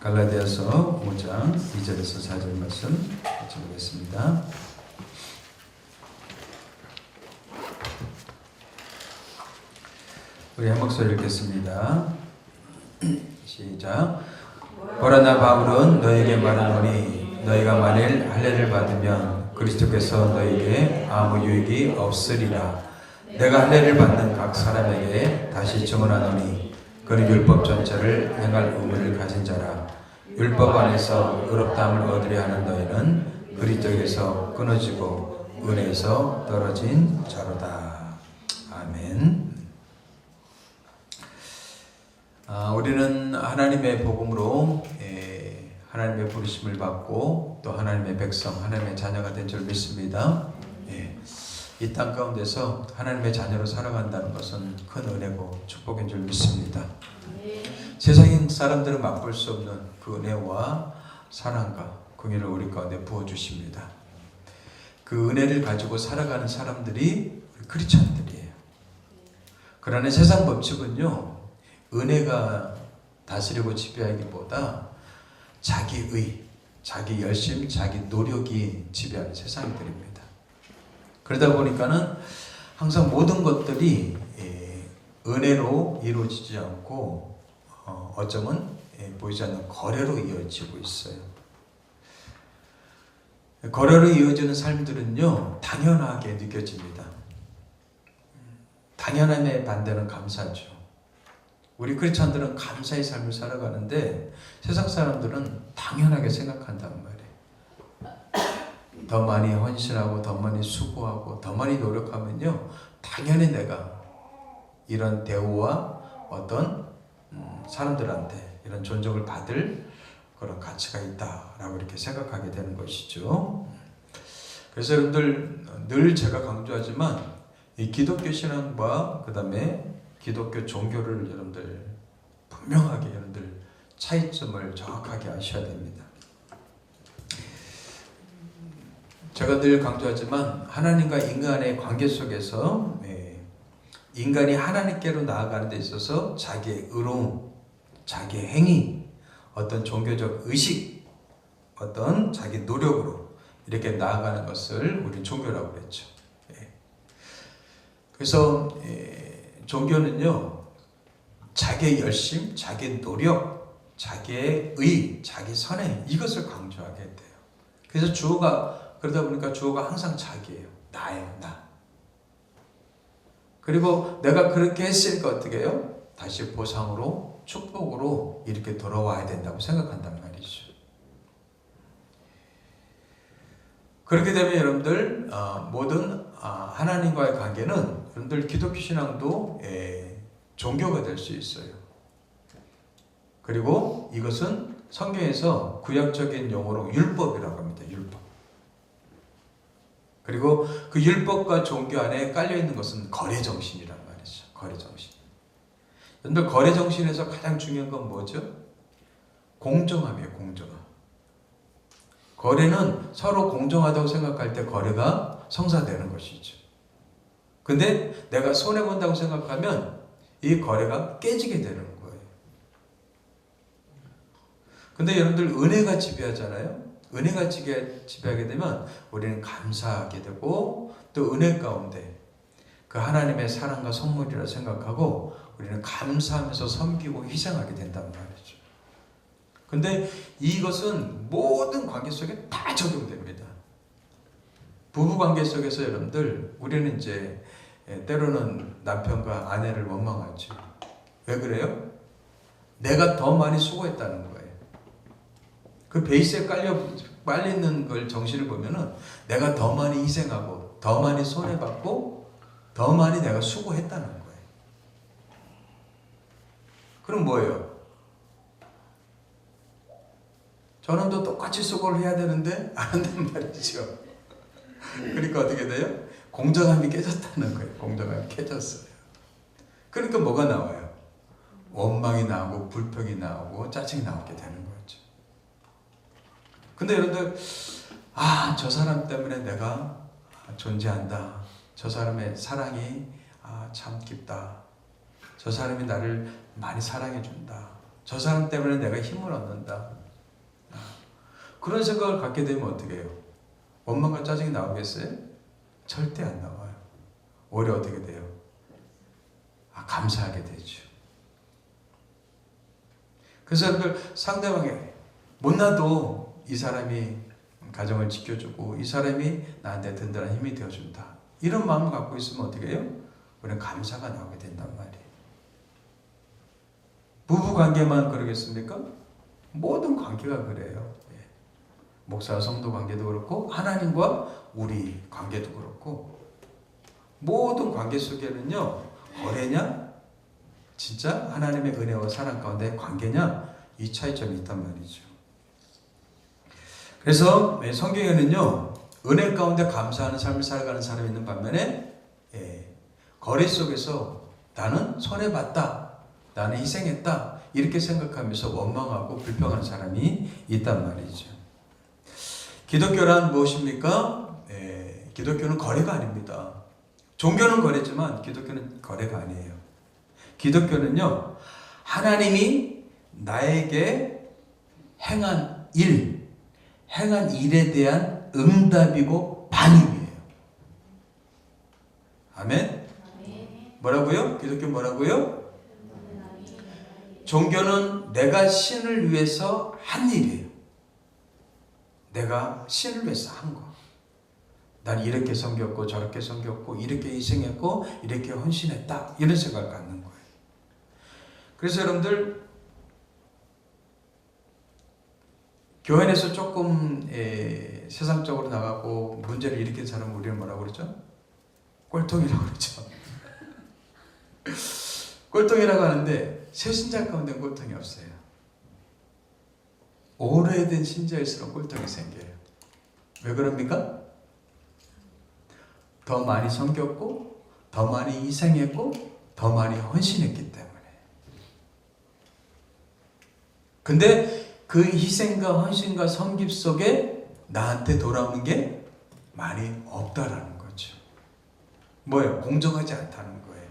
갈라디아서 5장 2절에서 4절 말씀 같이 보겠습니다. 우리 한 목소리 읽겠습니다. 시작. 보라 나 바울은 너에게 말하노니 너희가 만일 할례를 받으면 그리스도께서 너희에게 아무 유익이 없으리라. 내가 할례를 받는 각 사람에게 다시 증언하노니 그는 율법 전체를 행할 의무를 가진 자라. 율법 안에서 의롭다함을 얻으려 하는 너희는 그리스도에서 끊어지고 은혜에서 떨어진 자로다. 아멘. 우리는 하나님의 복음으로 하나님의 부르심을 받고 또 하나님의 백성, 하나님의 자녀가 된 줄 믿습니다. 이 땅 가운데서 하나님의 자녀로 살아간다는 것은 큰 은혜고 축복인 줄 믿습니다. 세상 사람들은 맛볼 수 없는 그 은혜와 사랑과 긍휼을 우리 가운데 부어주십니다. 그 은혜를 가지고 살아가는 사람들이 크리스찬들이에요. 그러나 세상 법칙은요, 은혜가 다스리고 지배하기보다 자기의, 자기 열심, 자기 노력이 지배하는 세상들입니다. 그러다 보니까는 항상 모든 것들이 은혜로 이루어지지 않고 어쩌면 보이지 않는 거래로 이어지고 있어요. 거래로 이어지는 삶들은요, 당연하게 느껴집니다. 당연함의 반대는 감사죠. 우리 크리스찬들은 감사의 삶을 살아가는데 세상 사람들은 당연하게 생각한단 말이에요. 더 많이 헌신하고 더 많이 수고하고 더 많이 노력하면요, 당연히 내가 이런 대우와 어떤 사람들한테 이런 존중을 받을 그런 가치가 있다라고 이렇게 생각하게 되는 것이죠. 그래서 여러분들 늘 제가 강조하지만 이 기독교 신앙과 그 다음에 기독교 종교를 여러분들 분명하게 여러분들 차이점을 정확하게 아셔야 됩니다. 제가 늘 강조하지만 하나님과 인간의 관계 속에서 인간이 하나님께로 나아가는 데 있어서 자기의 의로움, 자기의 행위, 어떤 종교적 의식, 어떤 자기 노력으로 이렇게 나아가는 것을 우리 종교라고 그랬죠. 그래서 종교는요, 자기의 열심, 자기의 노력, 자기의 의, 자기 선행, 이것을 강조하게 돼요. 그래서 주어가, 그러다 보니까 주어가 항상 자기예요. 나예요, 나. 그리고 내가 그렇게 했으니까 어떻게 해요? 다시 보상으로, 축복으로 이렇게 돌아와야 된다고 생각한단 말이죠. 그렇게 되면 여러분들 모든 하나님과의 관계는 여러분들 기독교 신앙도 종교가 될 수 있어요. 그리고 이것은 성경에서 구약적인 용어로 율법이라고 합니다. 율법. 그리고 그 율법과 종교 안에 깔려있는 것은 거래정신이란 말이죠. 거래정신. 여러분들 거래정신에서 가장 중요한 건 뭐죠? 공정함이에요. 공정함. 거래는 서로 공정하다고 생각할 때 거래가 성사되는 것이죠. 근데 내가 손해본다고 생각하면 이 거래가 깨지게 되는 거예요. 근데 여러분들 은혜가 지배하잖아요. 은혜가 지배하게 되면 우리는 감사하게 되고 또 은혜 가운데 그 하나님의 사랑과 선물이라 생각하고 우리는 감사하면서 섬기고 희생하게 된단 말이죠. 근데 이것은 모든 관계 속에 다 적용됩니다. 부부 관계 속에서 여러분들 우리는 이제 때로는 남편과 아내를 원망하죠. 왜 그래요? 내가 더 많이 수고했다는 거예요. 그 베이스에 깔려있는 걸 정신을 보면은 내가 더 많이 희생하고 더 많이 손해받고 더 많이 내가 수고했다는 거예요. 그럼 뭐예요? 저는 또 똑같이 수고를 해야 되는데 안 한단 말이죠. 그러니까 어떻게 돼요? 공정함이 깨졌다는 거예요. 공정함이 깨졌어요. 그러니까 뭐가 나와요? 원망이 나오고 불평이 나오고 짜증이 나오게 되는 거죠. 근데 여러분들 저 사람 때문에 내가 존재한다. 저 사람의 사랑이 참 깊다. 저 사람이 나를 많이 사랑해 준다. 저 사람 때문에 내가 힘을 얻는다. 그런 생각을 갖게 되면 어떻게 해요? 원망과 짜증이 나오겠어요? 절대 안 나와요. 오히려 어떻게 돼요? 감사하게 되죠. 그래서 여러분들 상대방에 못나도 이 사람이 가정을 지켜주고 이 사람이 나한테 든든한 힘이 되어준다. 이런 마음을 갖고 있으면 어떻게 해요? 우리는 감사가 나오게 된단 말이에요. 부부관계만 그러겠습니까? 모든 관계가 그래요. 목사와 성도 관계도 그렇고 하나님과 우리 관계도 그렇고 모든 관계 속에는요 거래냐 진짜 하나님의 은혜와 사랑 가운데 관계냐 이 차이점이 있단 말이죠. 그래서 성경에는요 은혜 가운데 감사하는 삶을 살아가는 사람이 있는 반면에 거래 속에서 나는 손해봤다, 나는 희생했다 이렇게 생각하면서 원망하고 불평하는 사람이 있단 말이죠. 기독교란 무엇입니까? 기독교는 거래가 아닙니다. 종교는 거래지만 기독교는 거래가 아니에요. 기독교는요 하나님이 나에게 행한 일에 대한 응답이고 반응이에요. 아멘? 뭐라고요? 기독교 뭐라고요? 종교는 내가 신을 위해서 한 일이에요. 내가 신을 위해서 한 거. 난 이렇게 섬겼고 저렇게 섬겼고 이렇게 희생했고 이렇게 헌신했다. 이런 생각을 갖는 거예요. 그래서 여러분들 교회 안에서 조금 세상적으로 나가고 문제를 일으킨 사람은 우리는 뭐라고 그러죠? 꼴통이라고 그러죠. 꼴통이라고 하는데 새신자 가운데는 꼴통이 없어요. 오래된 신자일수록 꼴통이 생겨요. 왜 그럽니까? 더 많이 섬겼고 더 많이 희생했고 더 많이 헌신했기 때문에. 근데 그 희생과 헌신과 섬김 속에 나한테 돌아오는 게 많이 없다라는 거죠. 뭐예요? 공정하지 않다는 거예요.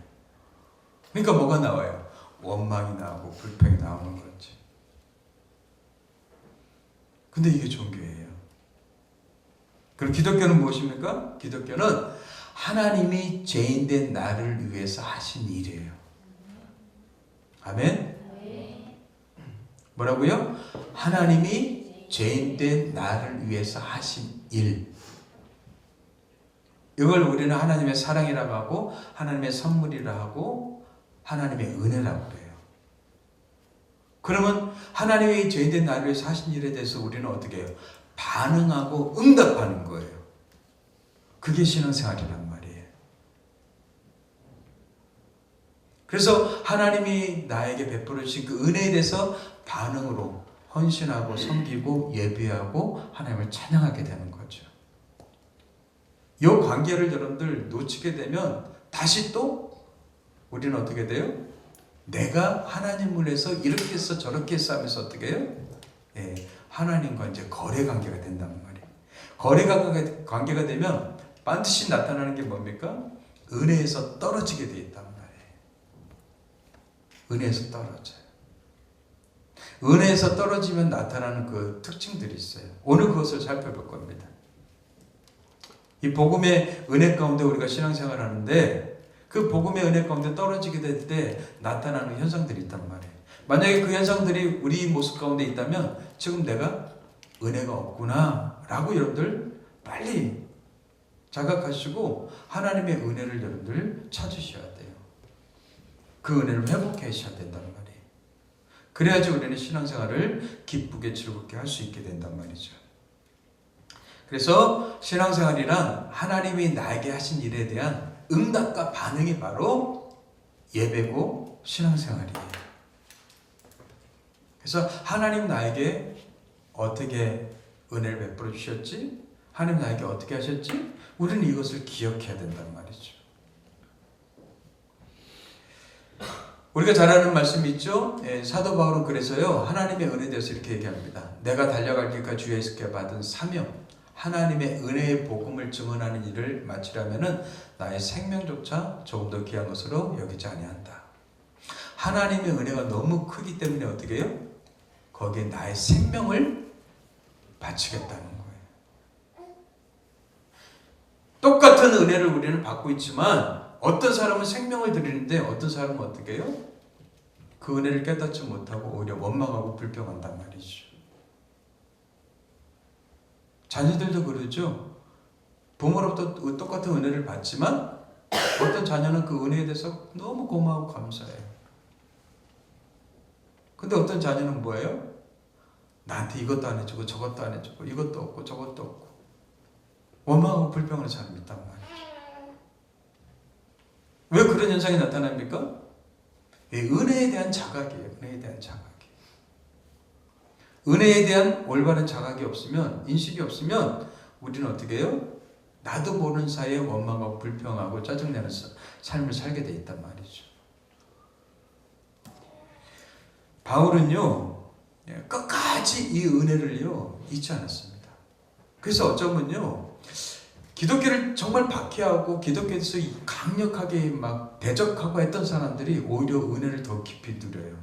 그러니까 뭐가 나와요? 원망이 나오고 불평이 나오는 거죠. 근데 이게 종교예요. 그럼 기독교는 무엇입니까? 기독교는 하나님이 죄인된 나를 위해서 하신 일이에요. 아멘? 뭐라고요? 하나님이 죄인된 나를 위해서 하신 일. 이걸 우리는 하나님의 사랑이라고 하고 하나님의 선물이라고 하고 하나님의 은혜라고 그래요. 그러면 하나님이 죄인된 나를 위해서 하신 일에 대해서 우리는 어떻게 해요? 반응하고 응답하는 거예요. 그게 신앙생활이란 말이에요. 그래서 하나님이 나에게 베풀어 주신 그 은혜에 대해서 반응으로 헌신하고 섬기고 예배하고 하나님을 찬양하게 되는 거죠. 이 관계를 여러분들 놓치게 되면 다시 또 우리는 어떻게 돼요? 내가 하나님을 해서 이렇게 해서 저렇게 해서 하면서 어떻게 해요? 하나님과 이제 거래 관계가 된단 말이에요. 거래 관계가 되면 반드시 나타나는 게 뭡니까? 은혜에서 떨어지게 돼 있단 말이에요. 은혜에서 떨어져요. 은혜에서 떨어지면 나타나는 그 특징들이 있어요. 오늘 그것을 살펴볼 겁니다. 이 복음의 은혜 가운데 우리가 신앙생활을 하는데 그 복음의 은혜 가운데 떨어지게 될 때 나타나는 현상들이 있단 말이에요. 만약에 그 현상들이 우리 모습 가운데 있다면 지금 내가 은혜가 없구나 라고 여러분들 빨리 자각하시고 하나님의 은혜를 여러분들 찾으셔야 돼요. 그 은혜를 회복하셔야 된단 말이에요. 그래야지 우리는 신앙생활을 기쁘게 즐겁게 할 수 있게 된단 말이죠. 그래서 신앙생활이란 하나님이 나에게 하신 일에 대한 응답과 반응이 바로 예배고 신앙생활이에요. 그래서 하나님 나에게 어떻게 은혜를 베풀어 주셨지? 하나님 나에게 어떻게 하셨지? 우리는 이것을 기억해야 된단 말이죠. 우리가 잘 아는 말씀이 있죠? 사도 바울은 그래서요 하나님의 은혜에 대해서 이렇게 얘기합니다. 내가 달려갈 길까지 주 예수께 받은 사명, 하나님의 은혜의 복음을 증언하는 일을 마치려면은 나의 생명조차 조금 더 귀한 것으로 여기지 아니한다. 하나님의 은혜가 너무 크기 때문에 어떻게 해요? 거기에 나의 생명을 바치겠다는 거예요. 똑같은 은혜를 우리는 받고 있지만 어떤 사람은 생명을 드리는데 어떤 사람은 어떻게 해요? 그 은혜를 깨닫지 못하고 오히려 원망하고 불평한단 말이죠. 자녀들도 그러죠. 부모로부터 똑같은 은혜를 받지만 어떤 자녀는 그 은혜에 대해서 너무 고마워하고 감사해요. 근데 어떤 자녀는 뭐예요? 나한테 이것도 안 해주고 저것도 안 해주고 이것도 없고 저것도 없고 원망하고 불평하는 사람이 있단 말이죠. 왜 그런 현상이 나타납니까? 은혜에 대한 자각이에요. 은혜에 대한 자각. 은혜에 대한 올바른 자각이 없으면, 인식이 없으면 우리는 어떻게 해요? 나도 모르는 사이에 원망하고 불평하고 짜증내는 삶을 살게 돼 있단 말이죠. 바울은요, 끝까지 이 은혜를요, 잊지 않았습니다. 그래서 어쩌면요, 기독교를 정말 박해하고 기독교에서 강력하게 막 대적하고 했던 사람들이 오히려 은혜를 더 깊이 누려요.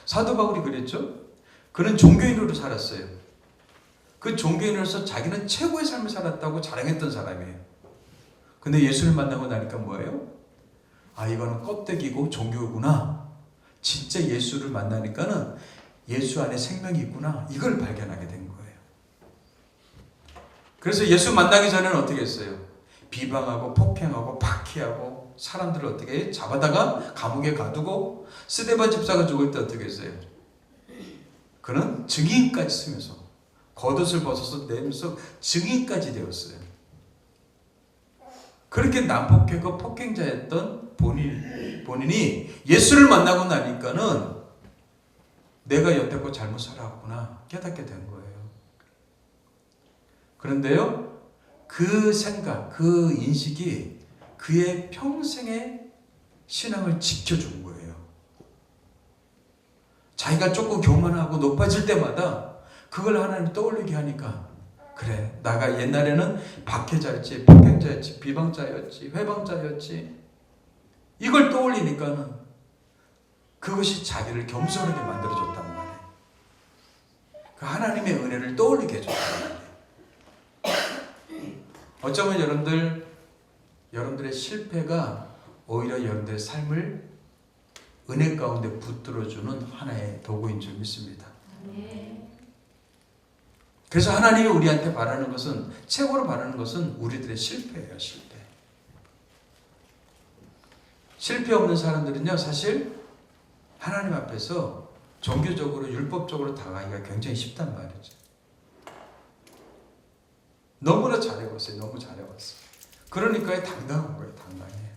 사도 바울이 그랬죠? 그는 종교인으로 살았어요. 그 종교인으로서 자기는 최고의 삶을 살았다고 자랑했던 사람이에요. 근데 예수를 만나고 나니까 뭐예요? 아, 이거는 껍데기고 종교구나. 진짜 예수를 만나니까는 예수 안에 생명이 있구나. 이걸 발견하게 된 거예요. 그래서 예수 만나기 전에는 어떻게 했어요? 비방하고 폭행하고 박해하고 사람들을 어떻게 잡아다가 감옥에 가두고 스데반 집사가 죽을 때 어떻게 했어요? 그는 증인까지 쓰면서 겉옷을 벗어서 내면서 증인까지 되었어요. 그렇게 난폭하고 폭행자였던 본인이 예수를 만나고 나니까는 내가 여태껏 잘못 살아왔구나 깨닫게 된 거예요. 그런데요, 그 생각, 그 인식이 그의 평생의 신앙을 지켜준 거예요. 자기가 조금 교만하고 높아질 때마다 그걸 하나님 떠올리게 하니까 그래, 내가 옛날에는 박해자였지, 폭행자였지, 비방자였지, 회방자였지. 이걸 떠올리니까는 그것이 자기를 겸손하게 만들어줬단 말이에요. 그 하나님의 은혜를 떠올리게 해줬단 말이에요. 어쩌면 여러분들의 실패가 오히려 여러분들의 삶을 은혜 가운데 붙들어주는 하나의 도구인 줄 믿습니다. 그래서 하나님이 우리한테 바라는 것은, 최고로 바라는 것은 우리들의 실패예요. 실패 없는 사람들은요, 사실 하나님 앞에서 종교적으로 율법적으로 다가가기가 굉장히 쉽단 말이죠. 너무나 잘해왔어요. 너무 잘해왔어요. 그러니까 당당한 거예요. 당당해요.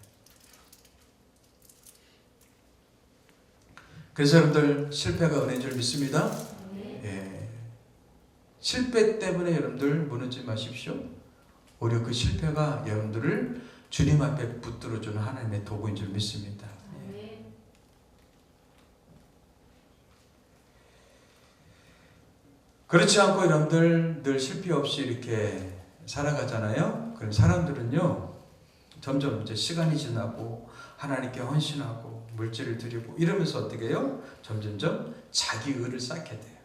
그래서 여러분들 실패가 은혜인 줄 믿습니다. 예. 실패 때문에 여러분들 무너지지 마십시오. 오히려 그 실패가 여러분들을 주님 앞에 붙들어주는 하나님의 도구인 줄 믿습니다. 예. 그렇지 않고 여러분들 늘 실패 없이 이렇게 살아가잖아요. 그럼 사람들은요, 점점 이제 시간이 지나고 하나님께 헌신하고 물질을 드리고 이러면서 어떻게 해요? 점점점 자기 의를 쌓게 돼요.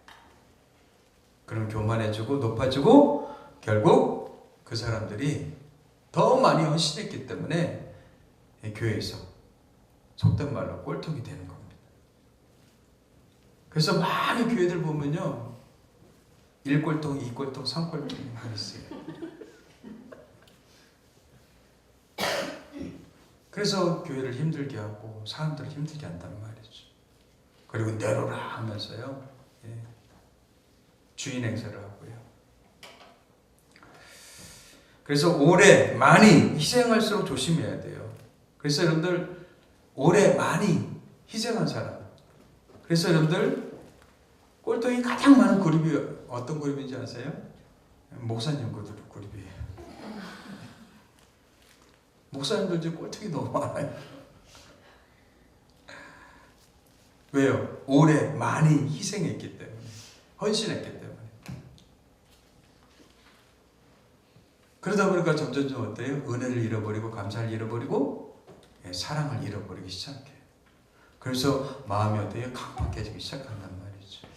그럼 교만해지고 높아지고 결국 그 사람들이 더 많이 헌신했기 때문에 교회에서 속된 말로 꼴통이 되는 겁니다. 그래서 많은 교회들 보면요, 1꼴통, 2꼴통, 3꼴통이 많이 있어요. 그래서 교회를 힘들게 하고 사람들을 힘들게 한단 말이죠. 그리고 내로라 하면서요, 예, 주인 행세를 하고요. 그래서 오래 많이 희생할수록 조심해야 돼요. 그래서 여러분들 오래 많이 희생한 사람, 그래서 여러분들 꼴통이 가장 많은 그룹이 어떤 그룹인지 아세요? 목사님 그룹이에요. 목사님들 지금 꼴통이 너무 많아요. 왜요? 오래 많이 희생했기 때문에, 헌신했기 때문에. 그러다 보니까 점점 어때요? 은혜를 잃어버리고 감사를 잃어버리고 사랑을 잃어버리기 시작해요. 그래서 마음이 어떻게 강팍해지기 시작한단 말이죠.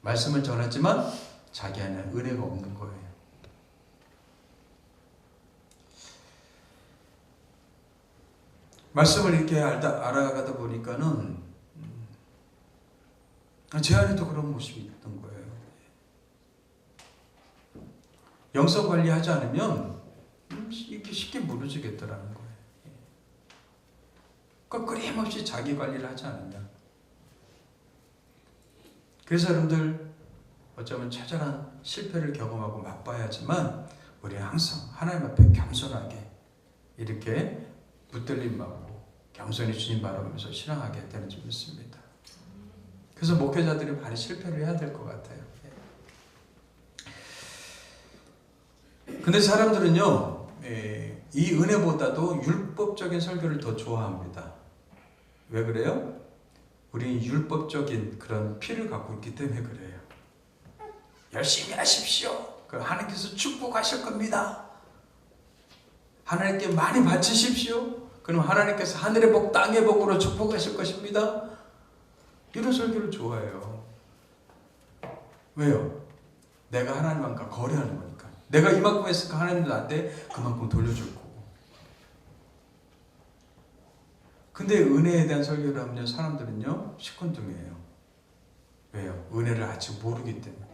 말씀을 전했지만 자기 안에 은혜가 없는 거예요. 말씀을 이렇게 알아가다 보니까는 제 안에도 그런 모습이 있던 거예요. 영성 관리하지 않으면 이렇게 쉽게 무너지겠더라는 거예요. 그러니까 끊임없이 자기 관리를 하지 않으면. 그래서 여러분들 어쩌면 처절한 실패를 경험하고 맛봐야지만 우리는 항상 하나님 앞에 겸손하게 이렇게 붙들림 받고 겸손히 주님 바라보면서 신앙하게 되는 줄 믿습니다. 그래서 목회자들이 많이 실패를 해야 될 것 같아요. 근데 사람들은요, 이 은혜보다도 율법적인 설교를 더 좋아합니다. 왜 그래요? 우리는 율법적인 그런 피를 갖고 있기 때문에 그래요. 열심히 하십시오. 그럼 하나님께서 축복하실 겁니다. 하나님께 많이 바치십시오. 그럼 하나님께서 하늘의 복, 땅의 복으로 축복하실 것입니다. 이런 설교를 좋아해요. 왜요? 내가 하나님과 거래하는 거니까. 내가 이만큼 했으니까 하나님도 나한테 그만큼 돌려줄 거고. 근데 은혜에 대한 설교를 하면 사람들은요 시큰둥해요. 왜요? 은혜를 아직 모르기 때문에.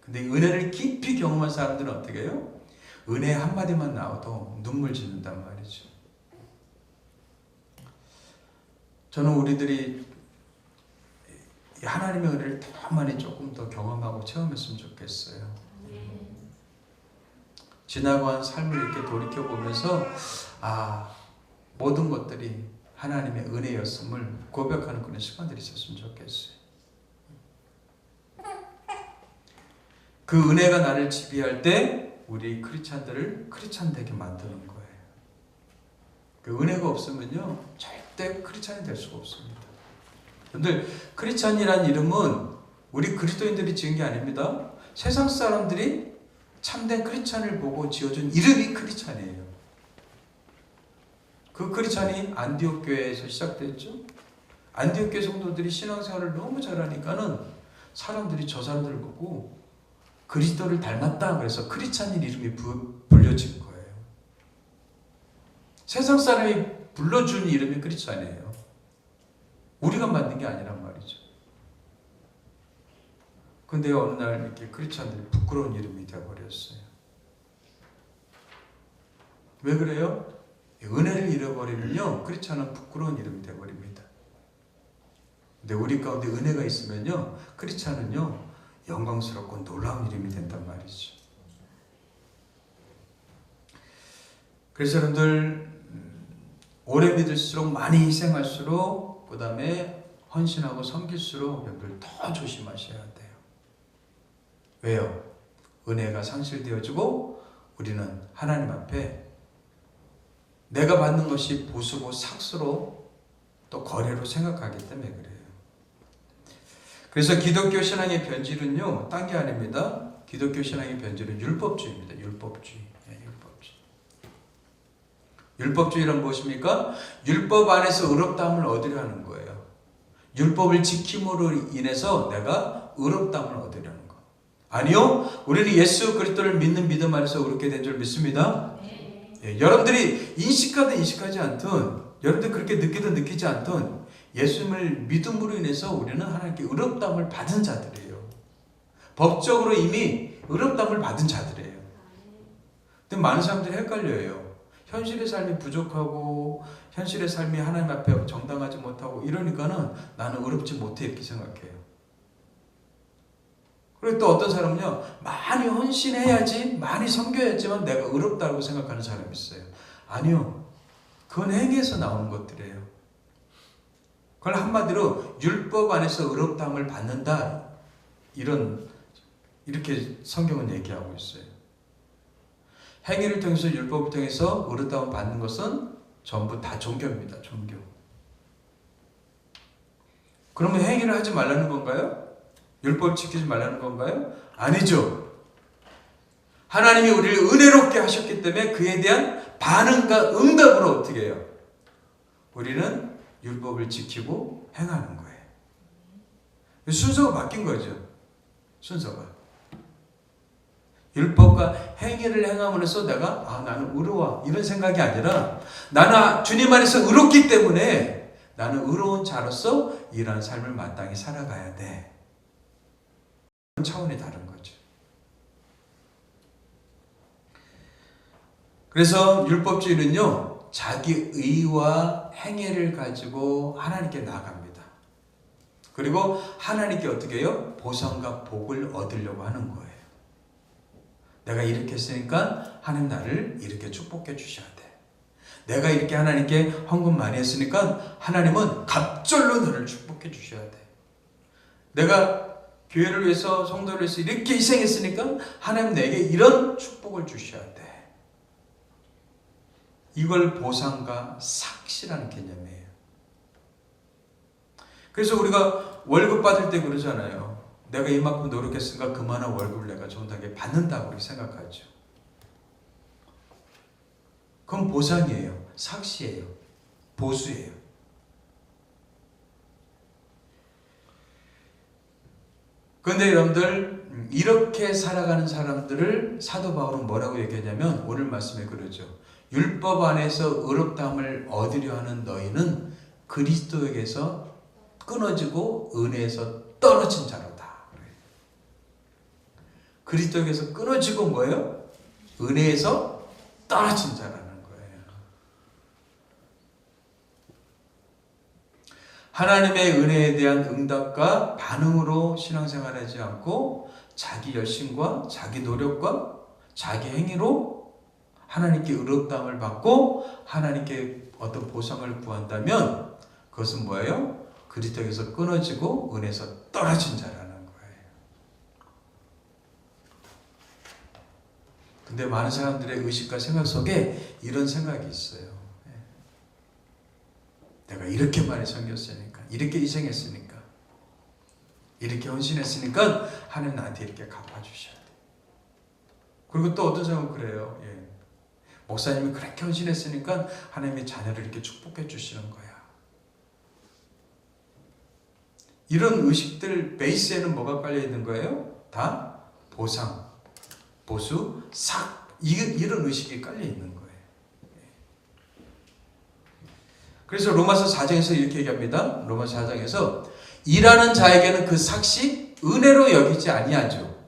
근데 은혜를 깊이 경험한 사람들은 어떻게 해요? 은혜 한마디만 나와도 눈물 짓는단 말이죠. 저는 우리들이 하나님의 은혜를 더 많이 조금 더 경험하고 체험했으면 좋겠어요. 지나간 삶을 이렇게 돌이켜보면서 모든 것들이 하나님의 은혜였음을 고백하는 그런 시간들이 있었으면 좋겠어요. 그 은혜가 나를 지배할 때 우리 크리스찬들을 크리스찬 되게 만드는 거예요. 그 은혜가 없으면요 절대 크리스찬이 될 수가 없습니다. 여러분들 크리스찬이란 이름은 우리 그리스도인들이 지은 게 아닙니다. 세상 사람들이 참된 크리스찬을 보고 지어준 이름이 크리스찬이에요. 그 크리스찬이 안디옥 교회에서 시작됐죠. 안디옥 교회 성도들이 신앙생활을 너무 잘하니까는 사람들이 저 사람들을 보고 그리스도를 닮았다 그래서 크리스찬인 이름이 불려진 거예요. 세상 사람이 불러준 이름이 크리스찬이에요. 우리가 만든 게 아니란 말이죠. 근데 어느 날 이렇게 크리스찬들이 부끄러운 이름이 되어버렸어요. 왜 그래요? 은혜를 잃어버리면요 크리스찬은 부끄러운 이름이 되어버립니다. 근데 우리 가운데 은혜가 있으면요 크리스찬은요 영광스럽고 놀라운 이름이 된단 말이죠. 그래서 여러분들 오래 믿을수록 많이 희생할수록 그 다음에 헌신하고 섬길수록 여러분들 더 조심하셔야 돼요. 왜요? 은혜가 상실되어지고 우리는 하나님 앞에 내가 받는 것이 보수고 삭수로 또 거래로 생각하기 때문에 그래요. 그래서 기독교 신앙의 변질은요 딴 게 아닙니다. 기독교 신앙의 변질은 율법주의입니다. 율법주의. 율법주의란 무엇입니까? 율법 안에서 의롭다함을 얻으려 하는 거예요. 율법을 지킴으로 인해서 내가 의롭다함을 얻으려는 거. 아니요. 우리는 예수 그리스도를 믿는 믿음 안에서 의롭게 된 줄 믿습니다. 여러분들이 인식하든 인식하지 않든 여러분들 그렇게 느끼든 느끼지 않든 예수님을 믿음으로 인해서 우리는 하나님께 의롭다함을 받은 자들이에요. 법적으로 이미 의롭다함을 받은 자들이에요. 근데 많은 사람들이 헷갈려요. 현실의 삶이 부족하고 현실의 삶이 하나님 앞에 정당하지 못하고 이러니까는 나는 의롭지 못해 이렇게 생각해요. 그리고 또 어떤 사람은요 많이 헌신해야지 많이 섬겨야지만 내가 의롭다고 생각하는 사람이 있어요. 아니요. 그건 행위에서 나오는 것들이에요. 그걸 한마디로 율법 안에서 의롭다함을 받는다 이렇게 성경은 얘기하고 있어요. 행위를 통해서 율법을 통해서 의롭다함을 받는 것은 전부 다 종교입니다. 종교. 그러면 행위를 하지 말라는 건가요? 율법 지키지 말라는 건가요? 아니죠. 하나님이 우리를 은혜롭게 하셨기 때문에 그에 대한 반응과 응답으로 어떻게 해요? 우리는 율법을 지키고 행하는 거예요. 순서가 바뀐 거죠. 순서가. 율법과 행위를 행함으로써 내가 나는 의로워 이런 생각이 아니라 나는 주님 안에서 의롭기 때문에 나는 의로운 자로서 이러한 삶을 마땅히 살아가야 돼. 그런 차원이 다른 거죠. 그래서 율법주의는요, 자기 의와 행위를 가지고 하나님께 나아갑니다. 그리고 하나님께 어떻게 해요? 보상과 복을 얻으려고 하는 거예요. 내가 이렇게 했으니까 하나님 나를 이렇게 축복해 주셔야 돼. 내가 이렇게 하나님께 헌금 많이 했으니까 하나님은 갑절로 너를 축복해 주셔야 돼. 내가 교회를 위해서 성도를 위해서 이렇게 희생했으니까 하나님 내게 이런 축복을 주셔야 돼. 이걸 보상과 삭시라는 개념이에요. 그래서 우리가 월급 받을 때 그러잖아요. 내가 이만큼 노력했으니까 그만한 월급을 내가 정당하게 받는다고 그렇게 생각하죠. 그건 보상이에요. 삭시예요. 보수예요. 그런데 여러분들, 이렇게 살아가는 사람들을 사도 바울은 뭐라고 얘기하냐면 오늘 말씀에 그러죠. 율법 안에서 의롭다함을 얻으려 하는 너희는 그리스도에게서 끊어지고 은혜에서 떨어진 자로다. 그리스도에게서 끊어지고 뭐예요? 은혜에서 떨어진 자라는 거예요. 하나님의 은혜에 대한 응답과 반응으로 신앙생활하지 않고 자기 열심과 자기 노력과 자기 행위로 하나님께 의롭다함을 받고 하나님께 어떤 보상을 구한다면 그것은 뭐예요? 그리스도에게서 끊어지고 은혜에서 떨어진 자라는 거예요. 근데 많은 사람들의 의식과 생각 속에 이런 생각이 있어요. 내가 이렇게 많이 섬겼으니까, 이렇게 희생했으니까, 이렇게 헌신했으니까 하나님 나한테 이렇게 갚아주셔야 돼. 그리고 또 어떤 사람은 그래요. 목사님이 그렇게 헌신했으니까 하나님이 자녀를 이렇게 축복해 주시는 거야. 이런 의식들 베이스에는 뭐가 깔려 있는 거예요? 다 보상, 보수, 삭, 이런 의식이 깔려 있는 거예요. 그래서 로마서 4장에서 이렇게 얘기합니다. 로마서 4장에서 일하는 자에게는 그 삭시 은혜로 여기지 아니하죠.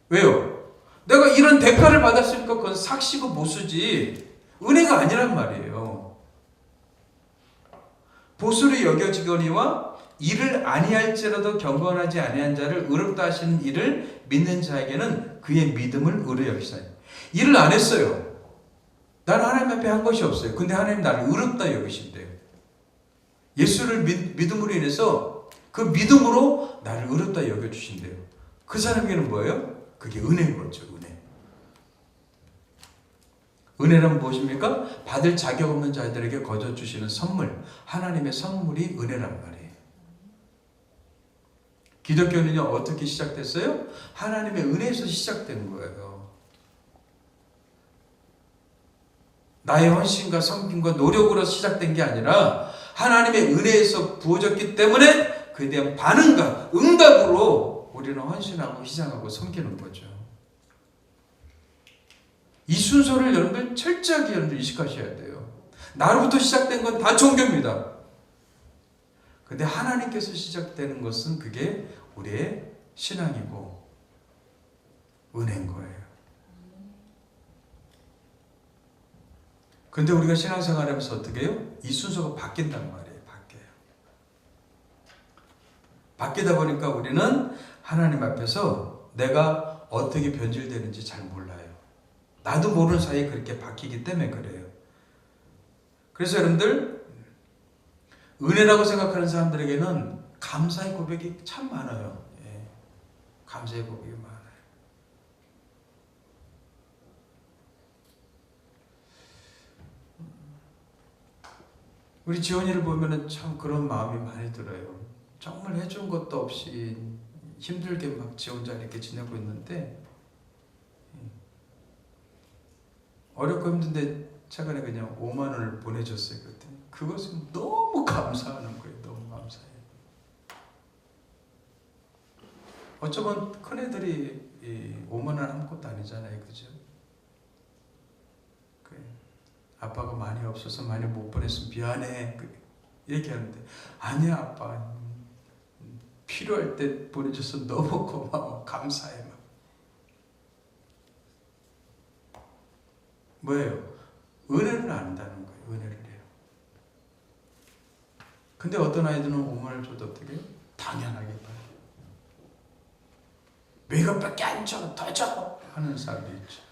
왜요? 내가 이런 대가를 받았으니까 그건 삭시고 보수지 은혜가 아니란 말이에요. 보수로 여겨지거니와 일을 아니할지라도 경건하지 아니한 자를 의롭다 하시는 이를 믿는 자에게는 그의 믿음을 의로 여기시나니. 일을 안 했어요. 나는 하나님 앞에 한 것이 없어요. 근데 하나님 나를 의롭다 여기신대요. 예수를 믿음으로 인해서 그 믿음으로 나를 의롭다 여겨주신대요. 그 사람에게는 뭐예요? 그게 은혜인 거죠. 은혜. 은혜란 무엇입니까? 받을 자격 없는 자들에게 거저 주시는 선물, 하나님의 선물이 은혜란 말이에요. 기독교는요, 어떻게 시작됐어요? 하나님의 은혜에서 시작된 거예요. 나의 헌신과 섬김과 노력으로 시작된 게 아니라 하나님의 은혜에서 부어졌기 때문에 그에 대한 반응과 응답으로 우리는 헌신하고 희생하고 섬기는 거죠. 이 순서를 여러분들 철저하게 여러분들 인식하셔야 돼요. 나로부터 시작된 건 다 종교입니다. 근데 하나님께서 시작되는 것은 그게 우리의 신앙이고 은혜인 거예요. 근데 우리가 신앙생활하면서 어떻게 해요? 이 순서가 바뀐단 말이에요. 바뀌어요. 바뀌다 보니까 우리는 하나님 앞에서 내가 어떻게 변질되는지 잘 몰라요. 나도 모르는 사이에 그렇게 바뀌기 때문에 그래요. 그래서 여러분들, 은혜라고 생각하는 사람들에게는 감사의 고백이 참 많아요. 감사의 고백이 많아요. 우리 지원이를 보면은 참 그런 마음이 많이 들어요. 정말 해준 것도 없이 힘들게 막 지 혼자 이렇게 지내고 있는데 어렵고 힘든데 최근에 그냥 5만 원을 보내줬어요. 그랬더니 그것은 너무 감사하는 거예요. 너무 감사해요. 어쩌면 큰애들이 오면은 아무것도 아니잖아요. 그죠? 아빠가 많이 없어서 많이 못 보냈으면 미안해. 이렇게 하는데, 아니야 아빠. 필요할 때 보내줘서 너무 고마워. 감사해. 막. 뭐예요? 은혜를 안다는 거예요. 은혜를 해요. 근데 어떤 아이들은 5만을 줘도 어떻게 해요? 당연하게 봐요. 왜 이것밖에 안 줘? 더 줘! 하는 사람도 있죠.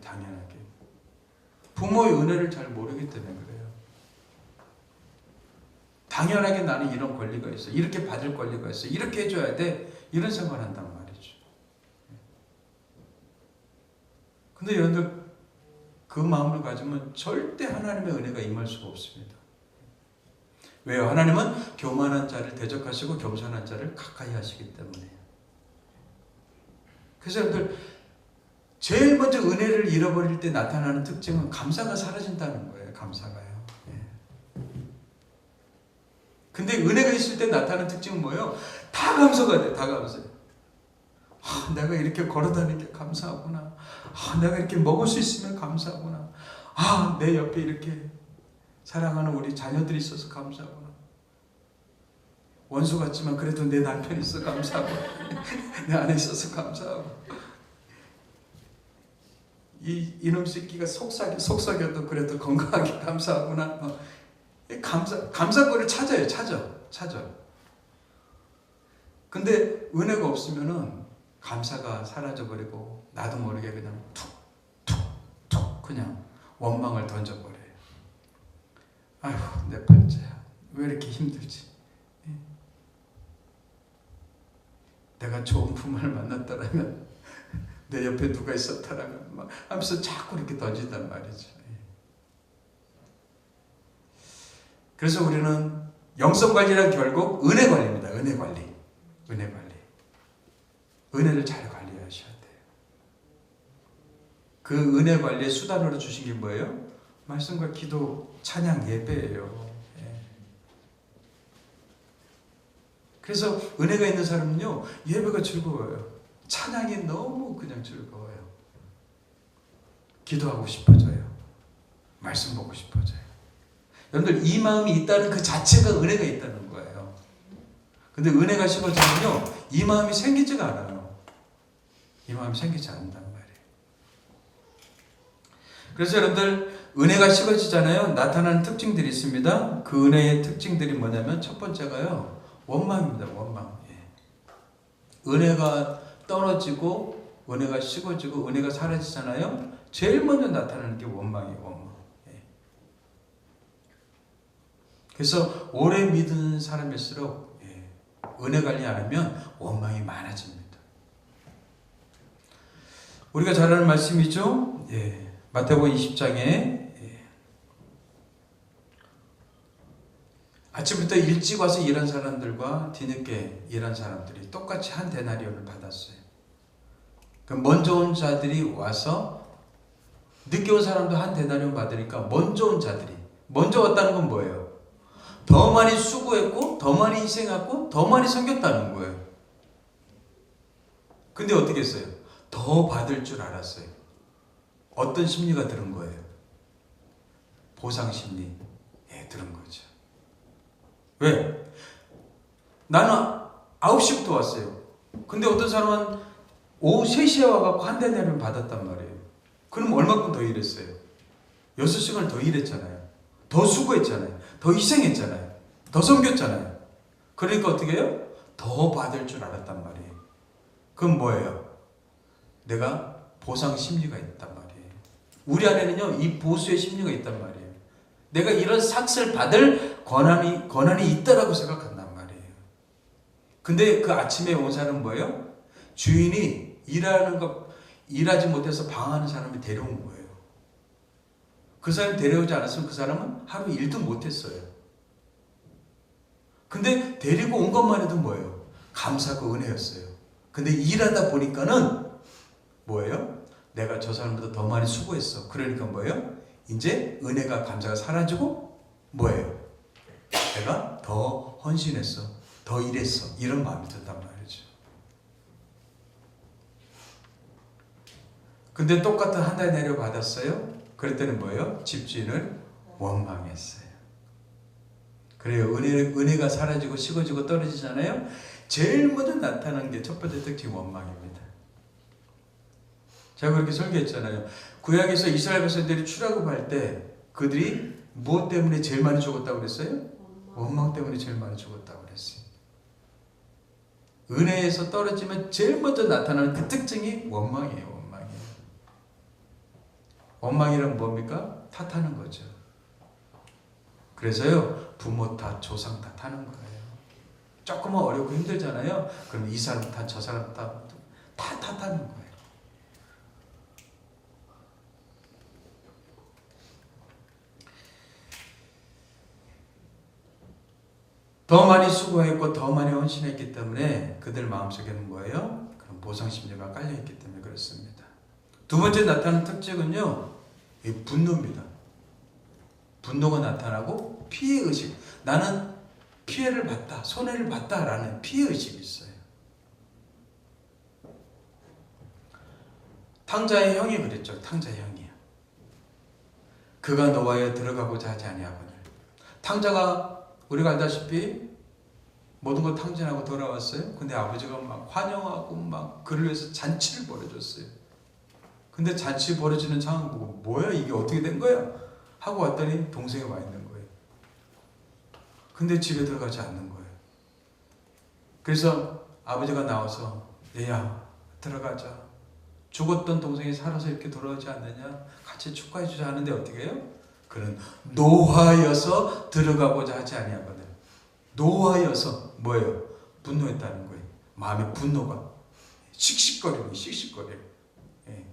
당연하게. 부모의 은혜를 잘 모르기 때문에 그래요. 당연하게 나는 이런 권리가 있어. 이렇게 받을 권리가 있어. 이렇게 해줘야 돼. 이런 생각을 한단 말이죠. 근데 여러분들 그 마음을 가지면 절대 하나님의 은혜가 임할 수가 없습니다. 왜요? 하나님은 교만한 자를 대적하시고 겸손한 자를 가까이 하시기 때문에요. 그래서 여러분들 제일 먼저 은혜를 잃어버릴 때 나타나는 특징은 감사가 사라진다는 거예요. 감사가요. 근데 은혜가 있을 때 나타나는 특징은 뭐예요? 다 감사가 돼. 다 감사해. 내가 이렇게 걸어다니는 게 감사하구나. 내가 이렇게 먹을 수 있으면 감사하구나. 내 옆에 이렇게 사랑하는 우리 자녀들이 있어서 감사하구나. 원수 같지만 그래도 내 남편이 있어서 감사하고 내 아내 있어서 감사하고 이놈 새끼가 속삭여도 그래도 건강하게 감사하구나. 감사거리를 찾아. 근데 은혜가 없으면은 감사가 사라져버리고 나도 모르게 그냥 툭 그냥 원망을 던져버려요. 아휴 내 팔자야 왜 이렇게 힘들지? 내가 좋은 부모를 만났더라면 내 옆에 누가 있었더라면 막 하면서 자꾸 이렇게 던진단 말이죠. 그래서 우리는 영성 관리란 결국 은혜 관리입니다. 은혜 관리. 은혜를 잘 관리하셔야 돼요. 그 은혜 관리의 수단으로 주신 게 뭐예요? 말씀과 기도, 찬양, 예배예요. 그래서 은혜가 있는 사람은요, 예배가 즐거워요. 찬양이 너무 그냥 즐거워요. 기도하고 싶어져요. 말씀 보고 싶어져요. 여러분들 이 마음이 있다는 그 자체가 은혜가 있다는 거예요. 근데 은혜가 식어지면요, 이 마음이 생기지가 않아요. 이 마음이 생기지 않는단 말이에요. 그래서 여러분들 은혜가 식어지잖아요. 나타나는 특징들이 있습니다. 그 은혜의 특징들이 뭐냐면 첫 번째가요, 원망입니다. 원망. 은혜가 떨어지고 은혜가 식어지고 은혜가 사라지잖아요. 제일 먼저 나타나는 게 원망이에요. 원망. 그래서 오래 믿은 사람일수록 은혜 관리 안 하면 원망이 많아집니다. 우리가 잘 아는 말씀이죠. 마태복음 20장에 아침부터 일찍 와서 일한 사람들과 뒤늦게 일한 사람들이 똑같이 한 데나리온을 받았어요. 먼저 온 자들이 와서 늦게 온 사람도 한 데나리온 받으니까 먼저 온 자들이, 먼저 왔다는 건 뭐예요? 더 많이 수고했고 더 많이 희생했고 더 많이 섬겼다는 거예요. 근데 어떻게 했어요? 더 받을 줄 알았어요. 어떤 심리가 들은 거예요? 보상 심리. 들은 거죠. 왜? 나는 9시부터 왔어요. 근데 어떤 사람은 오후 3시에 와갖고 한 데나리온 받았단 말이에요. 그럼 얼마큼 더 일했어요? 6시간을 더 일했잖아요. 더 수고했잖아요. 더 희생했잖아요. 더 섬겼잖아요. 그러니까 어떻게 해요? 더 받을 줄 알았단 말이에요. 그건 뭐예요? 내가 보상 심리가 있단 말이에요. 우리 안에는요, 이 보수의 심리가 있단 말이에요. 내가 이런 삭스를 받을 권한이 있다라고 생각한단 말이에요. 근데 그 아침에 온 사람은 뭐예요? 주인이 일하지 못해서 방황하는 사람이 데려온 거예요. 그 사람이 데려오지 않았으면 그 사람은 하루 일도 못했어요. 근데 데리고 온 것만 해도 뭐예요? 감사하고 은혜였어요. 근데 일하다 보니까는 뭐예요? 내가 저 사람보다 더 많이 수고했어. 그러니까 뭐예요? 이제 은혜가 감사가 사라지고 뭐예요? 내가 더 헌신했어. 더 일했어. 이런 마음이 든단 말이죠. 근데 똑같은 한 달 내려 받았어요. 그랬더니 뭐예요? 집주인을 원망했어요. 그래요. 은혜가 사라지고 식어지고 떨어지잖아요. 제일 먼저 나타나는 게 첫 번째 특징 원망입니다. 제가 그렇게 설교했잖아요. 구약에서 이스라엘 백성들이 출애굽할 때 그들이 무엇 때문에 제일 많이 죽었다고 그랬어요? 원망 때문에 제일 많이 죽었다고 그랬어요. 은혜에서 떨어지면 제일 먼저 나타나는 그 특징이 원망이에요. 원망이에요. 원망이란 뭡니까? 탓하는 거죠. 그래서요, 부모 탓, 조상 탓하는 거예요. 조금은 어렵고 힘들잖아요. 그럼 이 사람 탓, 저 사람 탓, 다 탓하는 거예요. 더 많이 수고했고 더 많이 헌신했기 때문에 그들 마음속에는 뭐예요? 그런 보상심리가 깔려있기 때문에 그렇습니다. 두 번째 나타나는 특징은요, 이 분노입니다. 분노가 나타나고 피해의식. 나는 피해를 봤다, 손해를 봤다라는 피해의식이 있어요. 탕자의 형이 그랬죠. 탕자의 형이요. 그가 노아에 들어가고자 하지 아니하거늘. 탕자가 우리가 알다시피 모든 걸 탕진하고 돌아왔어요. 근데 아버지가 막 환영하고 막 그를 위해서 잔치를 벌여줬어요. 근데 잔치 벌어지는 상황 보고 뭐야 이게 어떻게 된 거야? 하고 왔더니 동생이 와 있는 거예요. 근데 집에 들어가지 않는 거예요. 그래서 아버지가 나와서 얘야 들어가자. 죽었던 동생이 살아서 이렇게 돌아오지 않느냐? 같이 축하해 주자 하는데 어떻게 해요? 그는 노하여서 들어가고자 하지 아니하거든. 노하여서 뭐예요? 분노했다는 거예요. 마음의 분노가 씩씩거리고 씩씩거려요. 예.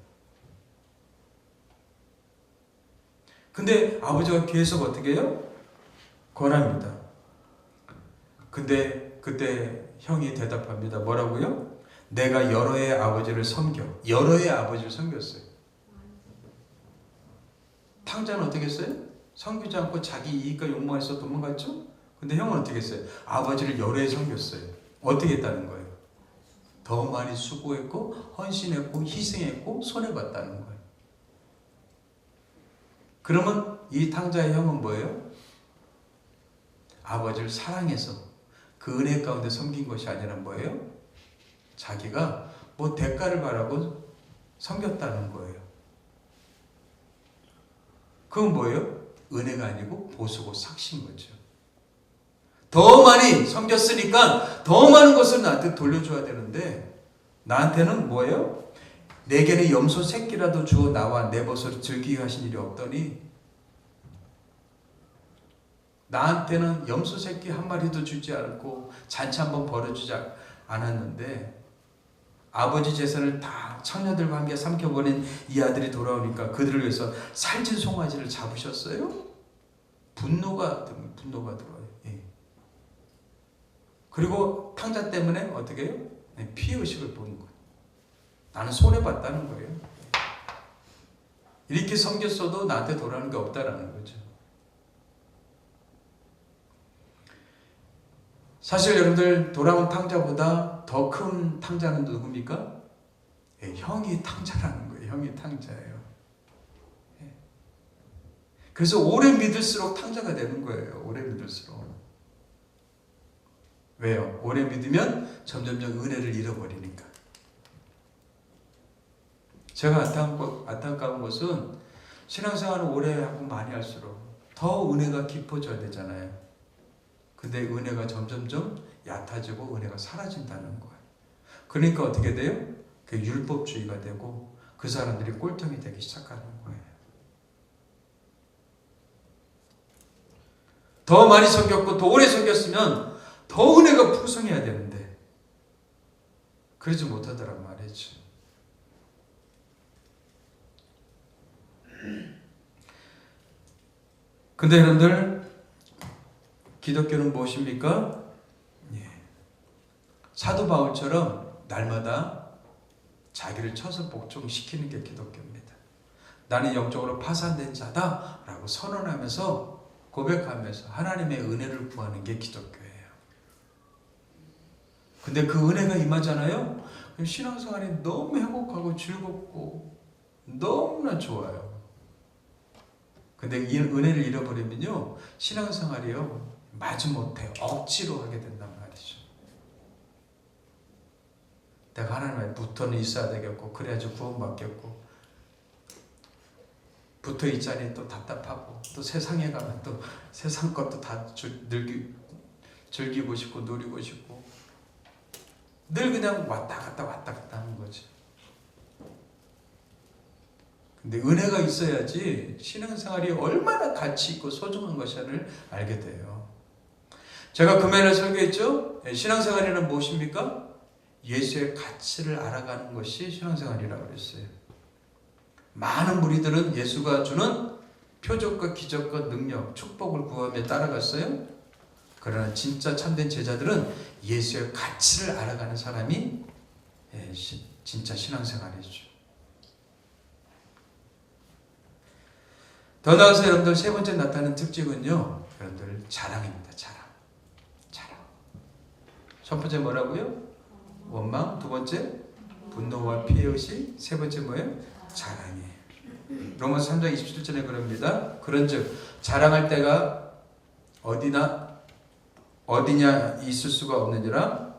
근데 아버지가 계속 어떻게 해요? 권합니다. 근데 그때 형이 대답합니다. 뭐라고요? 내가 여러 해의 아버지를 섬겨. 여러 해의 아버지를 섬겼어요. 탕자는 어떻게 했어요? 섬기지 않고 자기 이익과 욕망에서 도망갔죠? 근데 형은 어떻게 했어요? 아버지를 여러 해 섬겼어요. 어떻게 했다는 거예요? 더 많이 수고했고 헌신했고 희생했고 손해봤다는 거예요. 그러면 이 탕자의 형은 뭐예요? 아버지를 사랑해서 그 은혜 가운데 섬긴 것이 아니라 뭐예요? 자기가 뭐 대가를 바라고 섬겼다는 거예요. 그건 뭐예요? 은혜가 아니고 보수고 삭신 거죠. 더 많이 섬겼으니까 더 많은 것을 나한테 돌려줘야 되는데 나한테는 뭐예요? 내게는 염소 새끼라도 주어 나와 내 벗을 즐기게 하신 일이 없더니 나한테는 염소 새끼 한 마리도 주지 않고 잔치 한번 벌어주지 않았는데 아버지 재산을 다 청년들과 함께 삼켜버린 이 아들이 돌아오니까 그들을 위해서 살찐 송아지를 잡으셨어요? 분노가 들어와요. 예. 그리고 탕자 때문에 어떻게 해요? 피해의식을 보는 거예요. 나는 손해봤다는 거예요. 이렇게 섬겼어도 나한테 돌아오는 게 없다라는 거죠. 사실 여러분들 돌아온 탕자보다 더 큰 탕자는 누굽니까? 예, 형이 탕자라는 거예요. 형이 탕자예요. 예. 그래서 오래 믿을수록 탕자가 되는 거예요. 오래 믿을수록. 왜요? 오래 믿으면 점점점 은혜를 잃어버리니까. 제가 안타까운 것은 신앙생활을 오래 하고 많이 할수록 더 은혜가 깊어져야 되잖아요. 근데 은혜가 점점점 얕아지고 은혜가 사라진다는 거예요. 그러니까 어떻게 돼요? 그 율법주의가 되고 그 사람들이 꼴통이 되기 시작하는 거예요. 더 많이 섬겼고 더 오래 섬겼으면 더 은혜가 풍성해야 되는데 그러지 못하더란 말이죠. 근데 여러분들 기독교는 무엇입니까? 예. 사도 바울처럼 날마다 자기를 쳐서 복종시키는 게 기독교입니다. 나는 영적으로 파산된 자다라고 선언하면서 고백하면서 하나님의 은혜를 구하는 게 기독교예요. 근데 그 은혜가 임하잖아요. 그럼 신앙생활이 너무 행복하고 즐겁고 너무나 좋아요. 근데 이 은혜를 잃어버리면요, 신앙생활이요, 마지못해 억지로 하게 된단 말이죠. 내가 하나님의 붙어는 있어야 되겠고, 그래야지 구원받겠고, 붙어 있자니 또 답답하고, 또 세상에 가면 또 세상 것도 다 즐기고 싶고 누리고 싶고, 늘 그냥 왔다 갔다 하는 거지. 근데 은혜가 있어야지 신앙생활이 얼마나 가치 있고 소중한 것인지를 알게 돼요. 제가 금요일에 설교했죠? 신앙생활이란 무엇입니까? 예수의 가치를 알아가는 것이 신앙생활이라고 그랬어요. 많은 무리들은 예수가 주는 표적과 기적과 능력, 축복을 구하며 따라갔어요. 그러나 진짜 참된 제자들은 예수의 가치를 알아가는 사람이 진짜 신앙생활이죠. 더 나아가서 여러분들 세 번째 나타나는 특징은요, 여러분들 자랑입니다. 자랑. 첫 번째 뭐라고요? 원망. 두 번째 분노와 피해의식. 세 번째 뭐예요? 자랑이에요. 로마서 3장 27절에 그럽니다. 그런즉 자랑할 때가 어디냐 있을 수가 없느니라.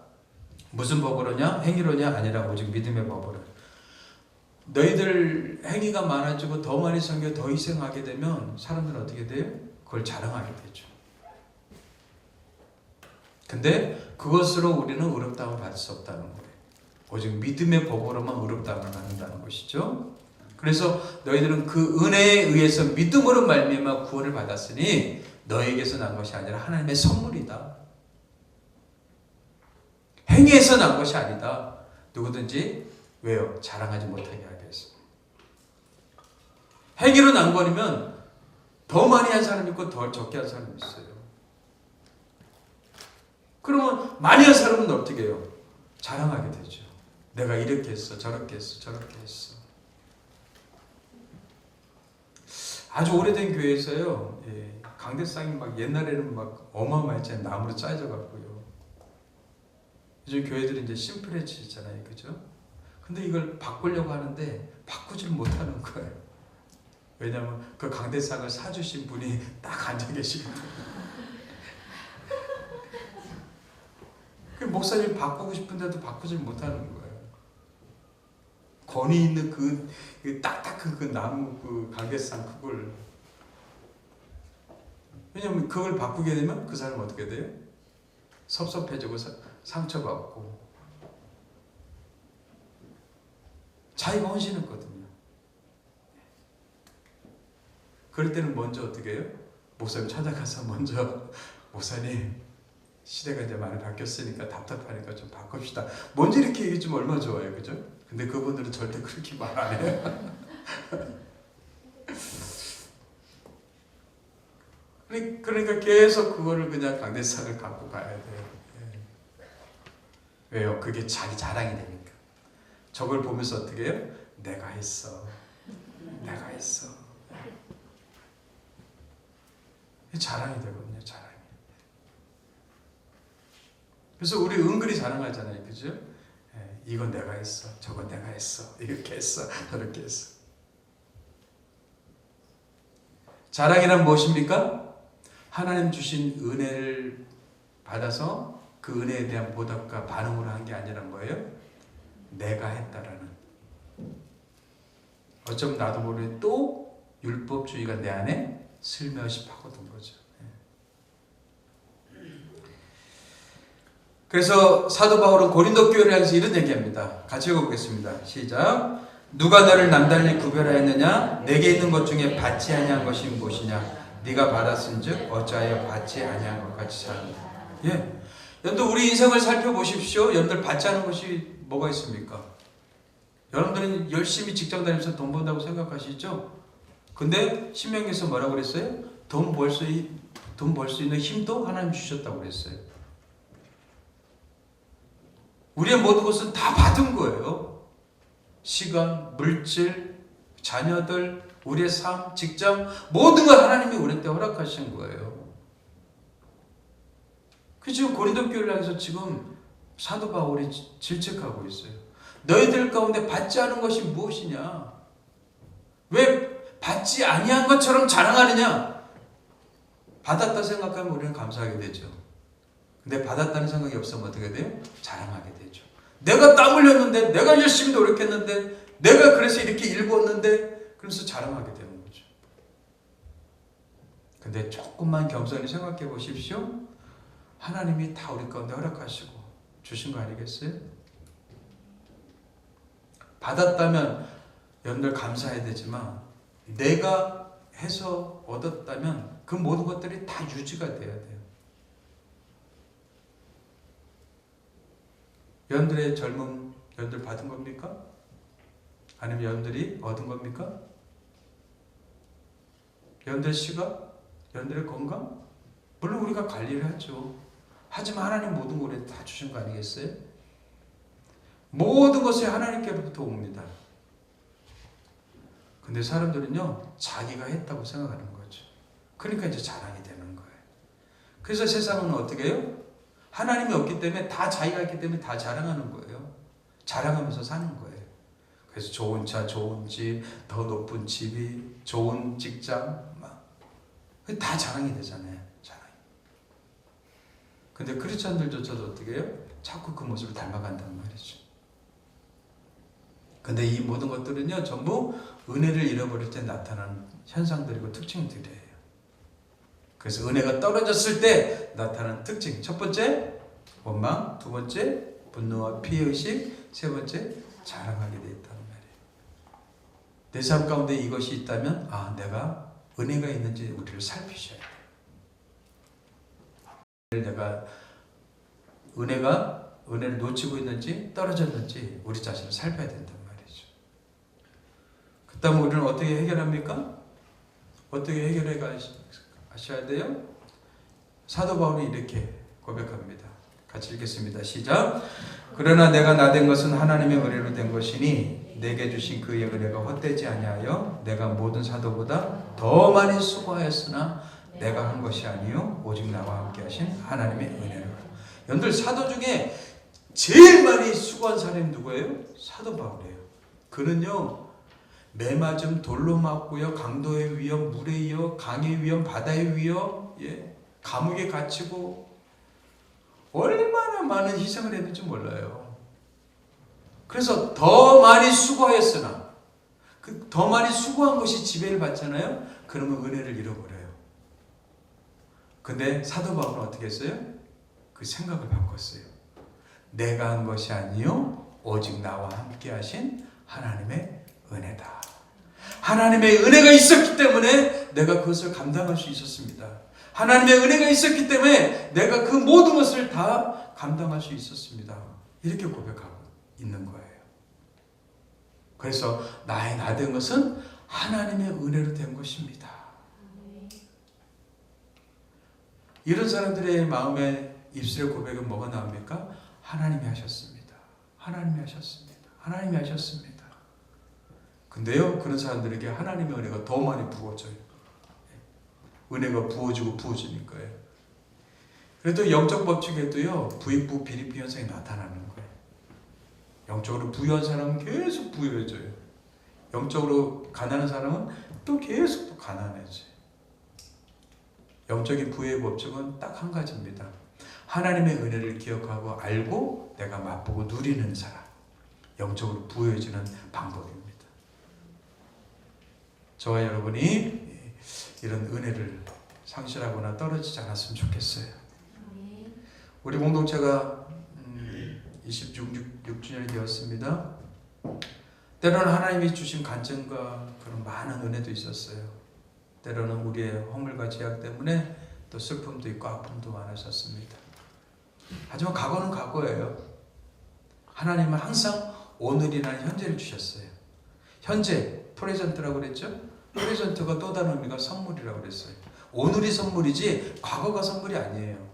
무슨 법으로냐? 행위로냐? 아니라 오직 믿음의 법으로. 너희들 행위가 많아지고 더 많이 섬겨 더 희생하게 되면 사람들은 어떻게 돼요? 그걸 자랑하게 되죠. 근데 그것으로 우리는 의롭다움을 받을 수 없다는 거예요. 오직 믿음의 법으로만 의롭다움을 받는다는 것이죠. 그래서 너희들은 그 은혜에 의해서 믿음으로 말미암아 구원을 받았으니 너에게서 난 것이 아니라 하나님의 선물이다. 행위에서 난 것이 아니다. 누구든지 왜요? 자랑하지 못하게 하기 위해서. 행위로 난 거면 더 많이 한 사람이 있고 더 적게 한 사람이 있어요. 그러면 많이 한 사람은 어떻게 해요? 자랑하게 되죠. 내가 이렇게 했어, 저렇게 했어, 저렇게 했어. 아주 오래된 교회에서요, 강대상이 막 옛날에는 막 어마어마했잖아요. 나무로 짜져 갖고요. 요즘 교회들이 이제 심플해지잖아요, 그죠? 근데 이걸 바꾸려고 하는데 바꾸질 못하는 거예요. 왜냐하면 그 강대상을 사주신 분이 딱 앉아 계시거든요. 그 목사님 바꾸고 싶은데도 바꾸질 못하는 거예요. 권위 있는 그 딱딱한 그 나무 그 강대상 그걸. 왜냐하면 그걸 바꾸게 되면 그 사람은 어떻게 돼요? 섭섭해지고 상처받고. 자기가 헌신했거든요. 그럴 때는 먼저 어떻게 해요? 목사님 찾아가서 먼저 목사님 시대가 이제 많이 바뀌었으니까 답답하니까 좀 바꿉시다. 먼저 이렇게 얘기 좀 얼마나 좋아요, 그죠? 근데 그분들은 절대 그렇게 말 안 해요. 그러니까 계속 그거를 그냥 강대상을 갖고 가야 돼요. 왜요? 그게 자기 자랑이 되니까. 저걸 보면서 어떻게 해요? 내가 했어. 내가 했어. 자랑이 되거든요. 자랑이. 그래서 우리 은근히 자랑하잖아요. 그죠? 이건 내가 했어. 저건 내가 했어. 이렇게 했어. 저렇게 했어. 자랑이란 무엇입니까? 하나님 주신 은혜를 받아서 그 은혜에 대한 보답과 반응으로 한 게 아니라 뭐예요? 내가 했다라는. 어쩌면 나도 모르게 또 율법주의가 내 안에 슬며시 파고든 거죠. 그래서 사도 바울은 고린도 교회를 향해서 이런 얘기합니다. 같이 읽어보겠습니다. 시작. 누가 너를 남달리 구별하였느냐? 내게 있는 것 중에 받지 아니한 것이 무엇이냐? 네가 받았은즉 어찌하여 받지 아니한 것 같이 사는가? 예. 여러분들 우리 인생을 살펴보십시오. 여러분들 받지 않은 것이 뭐가 있습니까? 여러분들은 열심히 직장 다니면서 돈 번다고 생각하시죠? 근데 신명기에서 뭐라고 그랬어요? 돈 벌 수 있는 힘도 하나님 주셨다고 그랬어요. 우리의 모든 것은 다 받은 거예요. 시간, 물질, 자녀들, 우리의 삶, 직장 모든 걸 하나님이 우리한테 허락하신 거예요. 그 지금 고린도 교회를 향해서 지금 사도 바울이 질책하고 있어요. 너희들 가운데 받지 않은 것이 무엇이냐? 왜 받지 아니한 것처럼 자랑하느냐? 받았다 생각하면 우리는 감사하게 되죠. 근데 받았다는 생각이 없으면 어떻게 돼요? 자랑하게 되죠. 내가 땀 흘렸는데, 내가 열심히 노력했는데, 내가 그래서 이렇게 읽었는데, 그래서 자랑하게 되는 거죠. 근데 조금만 겸손히 생각해 보십시오. 하나님이 다 우리 가운데 허락하시고 주신 거 아니겠어요? 받았다면 여러분들 감사해야 되지만 내가 해서 얻었다면 그 모든 것들이 다 유지가 돼야 돼요. 여러분들의 젊음, 여러분들 받은 겁니까? 아니면 여러분들이 얻은 겁니까? 여러분들의 시각, 여러분들의 건강? 물론 우리가 관리를 하죠. 하지만 하나님 모든 걸 다 주신 거 아니겠어요? 모든 것이 하나님께로부터 옵니다. 근데 사람들은요, 자기가 했다고 생각하는 거죠. 그러니까 이제 자랑이 되는 거예요. 그래서 세상은 어떻게 해요? 하나님이 없기 때문에 다 자기가 있기 때문에 다 자랑하는 거예요. 자랑하면서 사는 거예요. 그래서 좋은 차, 좋은 집, 더 높은 집이, 좋은 직장, 다 자랑이 되잖아요. 자랑이. 근데 크리스천들조차도 어떻게 해요? 자꾸 그 모습을 닮아간단 말이죠. 근데 이 모든 것들은요, 전부 은혜를 잃어버릴 때 나타나는 현상들이고 특징들이에요. 그래서 은혜가 떨어졌을 때 나타나는 특징. 첫 번째, 원망. 두 번째, 분노와 피해의식. 세 번째, 자랑하게 되어 있다는 말이에요. 내 삶 가운데 이것이 있다면, 아, 내가 은혜가 있는지 우리를 살피셔야 돼요. 내가 은혜를 놓치고 있는지 떨어졌는지 우리 자신을 살펴야 된단 말이죠. 그 다음 우리는 어떻게 해결합니까? 어떻게 해결해 가셔야 돼요? 사도 바울이 이렇게 고백합니다. 같이 읽겠습니다. 시작. 그러나 내가 나된 것은 하나님의 은혜로 된 것이니 내게 주신 그의 은혜가 헛되지 아니하여 내가 모든 사도보다 더 많이 수고하였으나 내가 한 것이 아니요 오직 나와 함께 하신 하나님의 은혜로. 여러분들 사도 중에 제일 많이 수고한 사람이 누구예요? 사도 바울이에요. 그는요, 매 맞음 돌로 맞고요, 강도의 위험, 물의 위험, 강의 위험, 바다의 위험, 감옥에 갇히고 얼마나 많은 희생을 했는지 몰라요. 그래서 더 많이 수고하였으나, 그 더 많이 수고한 것이 지배를 받잖아요. 그러면 은혜를 잃어버려요. 근데 사도 바울은 어떻게 했어요? 그 생각을 바꿨어요. 내가 한 것이 아니요 오직 나와 함께 하신 하나님의 은혜다. 하나님의 은혜가 있었기 때문에 내가 그것을 감당할 수 있었습니다. 하나님의 은혜가 있었기 때문에 내가 그 모든 것을 다 감당할 수 있었습니다. 이렇게 고백하고 있는 거예요. 그래서 나의 나 된 것은 하나님의 은혜로 된 것입니다. 이런 사람들의 마음에 입술의 고백은 뭐가 나옵니까? 하나님이 하셨습니다. 하나님이 하셨습니다. 하나님이 하셨습니다. 근데요, 그런 사람들에게 하나님의 은혜가 더 많이 부어져요. 은혜가 부어지고 부어지니까요. 그래도 영적 법칙에도요, 부익부 비립비 현상이 나타나는 거예요. 영적으로 부유한 사람은 계속 부유해져요. 영적으로 가난한 사람은 또 계속 또 가난해져요. 영적인 부의 법칙은 딱 한 가지입니다. 하나님의 은혜를 기억하고 알고 내가 맛보고 누리는 사람. 영적으로 부유해지는 방법입니다. 저와 여러분이 이런 은혜를 상실하거나 떨어지지 않았으면 좋겠어요. 우리 공동체가 26주년이 되었습니다. 때로는 하나님이 주신 간증과 그런 많은 은혜도 있었어요. 때로는 우리의 허물과 죄악 때문에 또 슬픔도 있고 아픔도 많으셨습니다. 하지만 과거는 과거예요. 하나님은 항상 오늘이라는 현재를 주셨어요. 현재, 프레젠트라고 그랬죠? 프레젠트가 또 다른 의미가 선물이라고 그랬어요. 오늘이 선물이지 과거가 선물이 아니에요.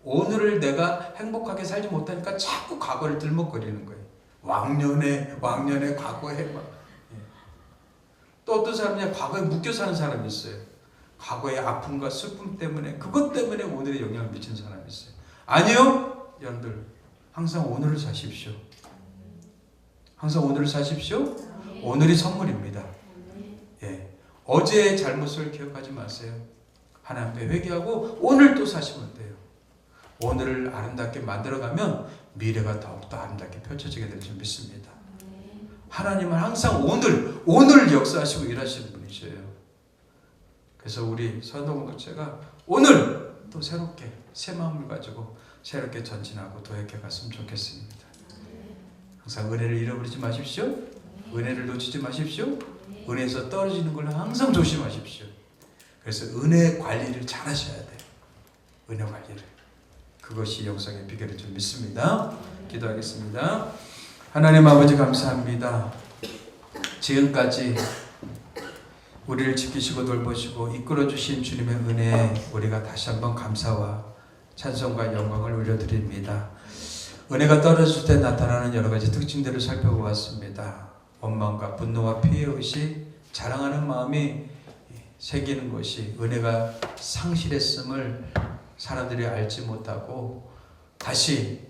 오늘을 내가 행복하게 살지 못하니까 자꾸 과거를 들먹거리는 거예요. 왕년에 과거에 막. 예. 또 어떤 사람이 과거에 묶여 사는 사람이 있어요. 과거의 아픔과 슬픔 때문에, 그것 때문에 오늘에 영향을 미치는 사람이 있어요. 아니요, 여러분들 항상 오늘을 사십시오. 항상 오늘을 사십시오. 오늘이 선물입니다. 예. 어제의 잘못을 기억하지 마세요. 하나님께 회개하고 오늘 또 사시면 돼요. 오늘을 아름답게 만들어가면 미래가 더욱더 아름답게 펼쳐지게 될 줄 믿습니다. 하나님은 항상 오늘 역사하시고 일하시는 분이셔요. 그래서 우리 선동공동체가 오늘 또 새롭게 새 마음을 가지고 새롭게 전진하고 도약해 갔으면 좋겠습니다. 항상 은혜를 잃어버리지 마십시오. 은혜를 놓치지 마십시오. 은혜에서 떨어지는 걸 항상 조심하십시오. 그래서 은혜 관리를 잘 하셔야 돼요. 은혜 관리를. 그것이 영성의 비결일 줄 믿습니다. 기도하겠습니다. 하나님 아버지 감사합니다. 지금까지 우리를 지키시고 돌보시고 이끌어주신 주님의 은혜에 우리가 다시 한번 감사와 찬송과 영광을 올려드립니다. 은혜가 떨어질 때 나타나는 여러 가지 특징들을 살펴보았습니다. 원망과 분노와 피해의식, 자랑하는 마음이 새기는 것이 은혜가 상실했음을 사람들이 알지 못하고 다시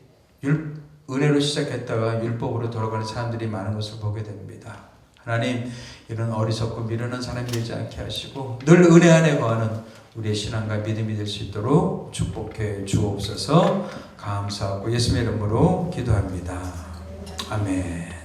은혜로 시작했다가 율법으로 돌아가는 사람들이 많은 것을 보게 됩니다. 하나님, 이런 어리석고 미련한 사람이 되지 않게 하시고 늘 은혜 안에 거하는 우리의 신앙과 믿음이 될 수 있도록 축복해 주옵소서. 감사하고 예수님의 이름으로 기도합니다. 아멘.